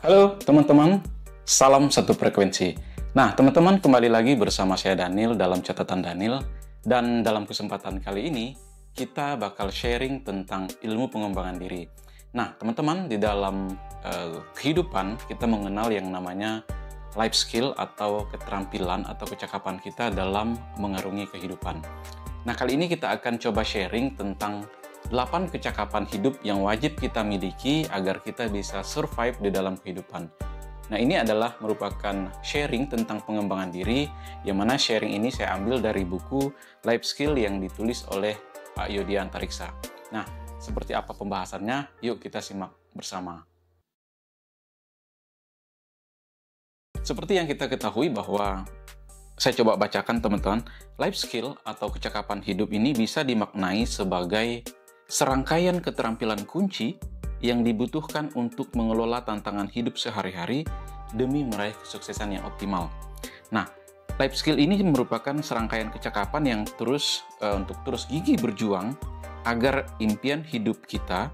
Halo teman-teman, salam satu frekuensi. Nah teman-teman, kembali lagi bersama saya Daniel dalam catatan Daniel. Dan dalam kesempatan kali ini, kita bakal sharing tentang ilmu pengembangan diri. Nah teman-teman, di dalam kehidupan kita mengenal yang namanya life skill atau keterampilan atau kecakapan kita dalam mengarungi kehidupan. Nah kali ini kita akan coba sharing tentang 8 kecakapan hidup yang wajib kita miliki agar kita bisa survive di dalam kehidupan. Nah, ini adalah merupakan sharing tentang pengembangan diri, yang mana sharing ini saya ambil dari buku Life Skill yang ditulis oleh Pak Yodi Antariksa. Nah, seperti apa pembahasannya? Yuk kita simak bersama. Seperti yang kita ketahui bahwa saya coba bacakan teman-teman, life skill atau kecakapan hidup ini bisa dimaknai sebagai serangkaian keterampilan kunci yang dibutuhkan untuk mengelola tantangan hidup sehari-hari demi meraih kesuksesan yang optimal. Nah, life skill ini merupakan serangkaian kecakapan yang untuk terus gigih berjuang agar impian hidup kita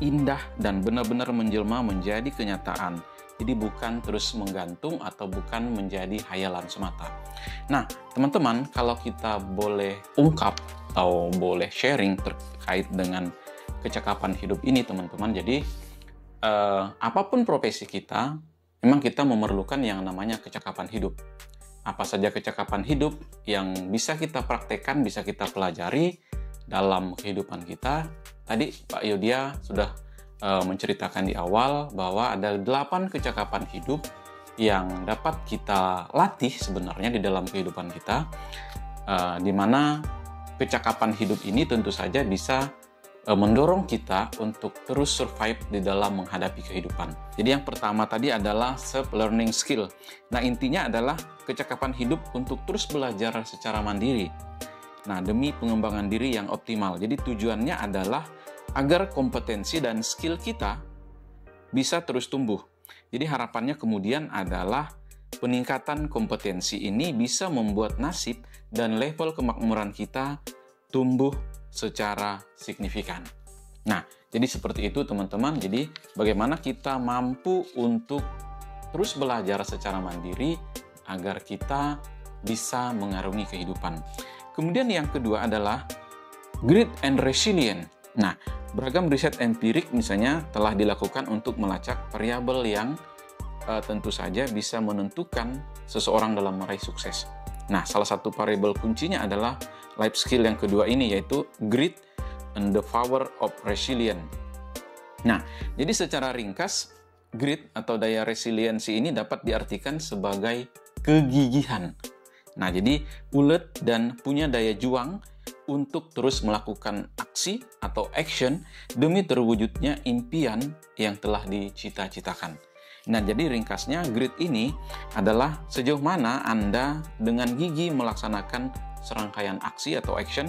indah dan benar-benar menjelma menjadi kenyataan. Jadi bukan terus menggantung atau bukan menjadi hayalan semata. Nah, teman-teman, kalau kita boleh ungkap atau boleh sharing terkait dengan kecakapan hidup ini, teman-teman. Jadi, apapun profesi kita, memang kita memerlukan yang namanya kecakapan hidup. Apa saja kecakapan hidup yang bisa kita praktekkan, bisa kita pelajari dalam kehidupan kita. Tadi Pak Yodia sudah menceritakan di awal bahwa ada 8 kecakapan hidup yang dapat kita latih sebenarnya di dalam kehidupan kita, di mana kecakapan hidup ini tentu saja bisa mendorong kita untuk terus survive di dalam menghadapi kehidupan. Jadi yang pertama tadi adalah self-learning skill. Nah, intinya adalah kecakapan hidup untuk terus belajar secara mandiri. Nah, demi pengembangan diri yang optimal. Jadi tujuannya adalah agar kompetensi dan skill kita bisa terus tumbuh. Jadi harapannya kemudian adalah peningkatan kompetensi ini bisa membuat nasib dan level kemakmuran kita tumbuh secara signifikan. Nah, jadi seperti itu teman-teman. Jadi bagaimana kita mampu untuk terus belajar secara mandiri agar kita bisa mengarungi kehidupan. Kemudian yang kedua adalah grit and resilient. Nah, beragam riset empirik misalnya telah dilakukan untuk melacak variabel yang tentu saja bisa menentukan seseorang dalam meraih sukses. Nah, salah satu variabel kuncinya adalah life skill yang kedua ini, yaitu grit and the power of resilience. Nah, jadi secara ringkas, grit atau daya resiliensi ini dapat diartikan sebagai kegigihan. Nah, jadi ulet dan punya daya juang untuk terus melakukan aksi atau action demi terwujudnya impian yang telah dicita-citakan. Nah, jadi ringkasnya grit ini adalah sejauh mana Anda dengan gigih melaksanakan serangkaian aksi atau action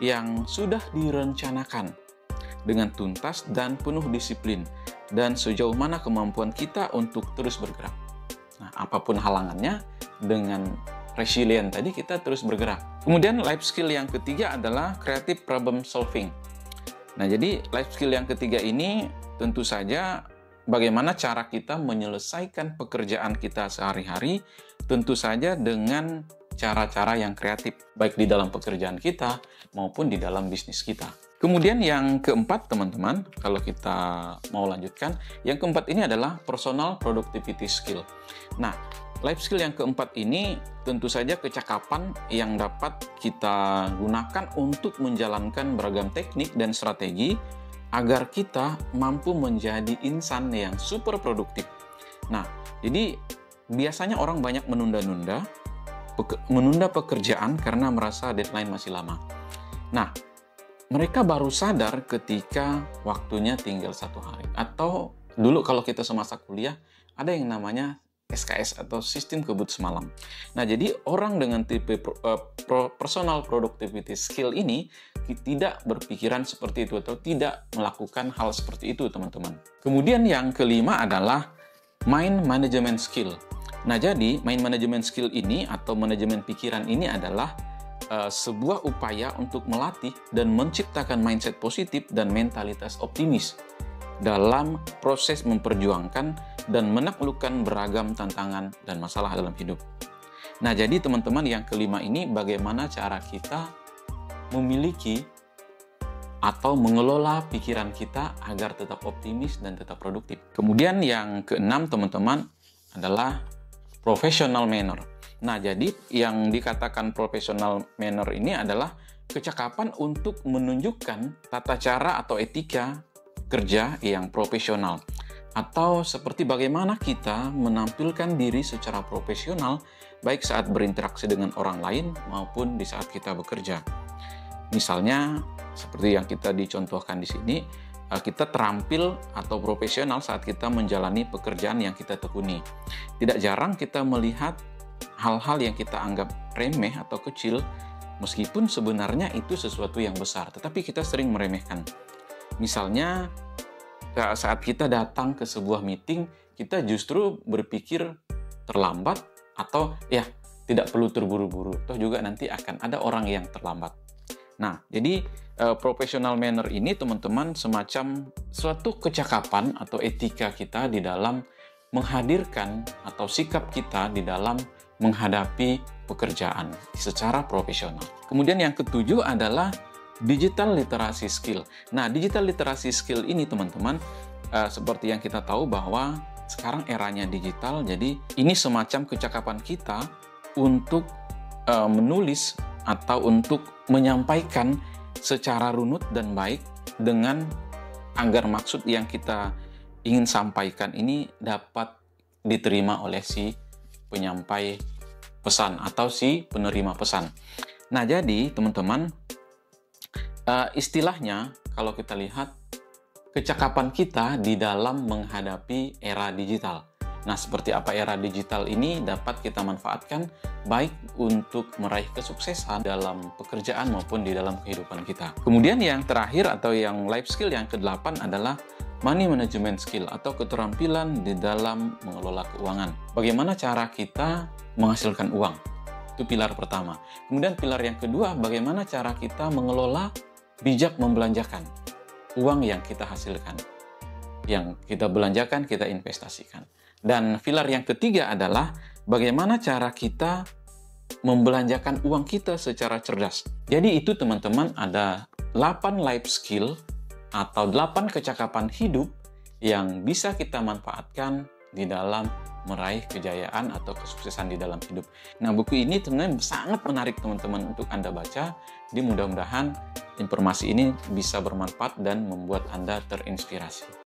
yang sudah direncanakan dengan tuntas dan penuh disiplin, dan sejauh mana kemampuan kita untuk terus bergerak. Nah, apapun halangannya, dengan resilient tadi kita terus bergerak. Kemudian life skill yang ketiga adalah creative problem solving. Nah, jadi life skill yang ketiga ini tentu saja bagaimana cara kita menyelesaikan pekerjaan kita sehari-hari, tentu saja dengan cara-cara yang kreatif, baik di dalam pekerjaan kita maupun di dalam bisnis kita. Kemudian yang keempat, teman-teman, kalau kita mau lanjutkan, yang keempat ini adalah personal productivity skill. Nah, life skill yang keempat ini tentu saja kecakapan yang dapat kita gunakan untuk menjalankan beragam teknik dan strategi agar kita mampu menjadi insan yang super produktif. Nah, jadi biasanya orang banyak menunda pekerjaan karena merasa deadline masih lama. Nah, mereka baru sadar ketika waktunya tinggal 1 hari. Atau dulu kalau kita semasa kuliah, ada yang namanya SKS atau sistem kebut semalam. Nah, jadi orang dengan tipe personal productivity skill ini tidak berpikiran seperti itu atau tidak melakukan hal seperti itu, teman-teman. Kemudian yang kelima adalah mind management skill. Nah, jadi mind management skill ini atau manajemen pikiran ini adalah sebuah upaya untuk melatih dan menciptakan mindset positif dan mentalitas optimis. dalam proses memperjuangkan dan menaklukkan beragam tantangan dan masalah dalam hidup. Nah, jadi teman-teman, yang kelima ini bagaimana cara kita memiliki atau mengelola pikiran kita agar tetap optimis dan tetap produktif. Kemudian yang keenam teman-teman adalah professional manner. Nah, jadi yang dikatakan professional manner ini adalah kecakapan untuk menunjukkan tata cara atau etika kerja yang profesional, atau seperti bagaimana kita menampilkan diri secara profesional baik saat berinteraksi dengan orang lain maupun di saat kita bekerja. Misalnya seperti yang kita dicontohkan di sini, kita terampil atau profesional saat kita menjalani pekerjaan yang kita tekuni. Tidak jarang kita melihat hal-hal yang kita anggap remeh atau kecil, meskipun sebenarnya itu sesuatu yang besar, tetapi kita sering meremehkan. Misalnya, saat kita datang ke sebuah meeting, kita justru berpikir terlambat atau ya tidak perlu terburu-buru, toh juga nanti akan ada orang yang terlambat. Nah, jadi professional manner ini teman-teman semacam suatu kecakapan atau etika kita di dalam menghadirkan atau sikap kita di dalam menghadapi pekerjaan secara profesional. Kemudian yang ketujuh adalah digital literacy skill. Nah, digital literacy skill ini teman-teman, seperti yang kita tahu bahwa sekarang eranya digital, jadi ini semacam kecakapan kita untuk menulis atau untuk menyampaikan secara runut dan baik dengan agar maksud yang kita ingin sampaikan ini dapat diterima oleh si penyampai pesan atau si penerima pesan. Nah, jadi teman-teman, istilahnya kalau kita lihat kecakapan kita di dalam menghadapi era digital. Nah, seperti apa era digital ini dapat kita manfaatkan baik untuk meraih kesuksesan dalam pekerjaan maupun di dalam kehidupan kita. Kemudian yang terakhir atau yang life skill yang ke-8 adalah money management skill atau keterampilan di dalam mengelola keuangan. Bagaimana cara kita menghasilkan uang? Itu pilar pertama. Kemudian pilar yang kedua, bagaimana cara kita mengelola bijak membelanjakan uang yang kita hasilkan. Yang kita belanjakan, kita investasikan. Dan pilar yang ketiga adalah bagaimana cara kita membelanjakan uang kita secara cerdas. Jadi itu teman-teman ada 8 life skill atau 8 kecakapan hidup yang bisa kita manfaatkan di dalam meraih kejayaan atau kesuksesan di dalam hidup. Nah, buku ini sebenarnya sangat menarik teman-teman untuk Anda baca. Jadi mudah-mudahan informasi ini bisa bermanfaat dan membuat Anda terinspirasi.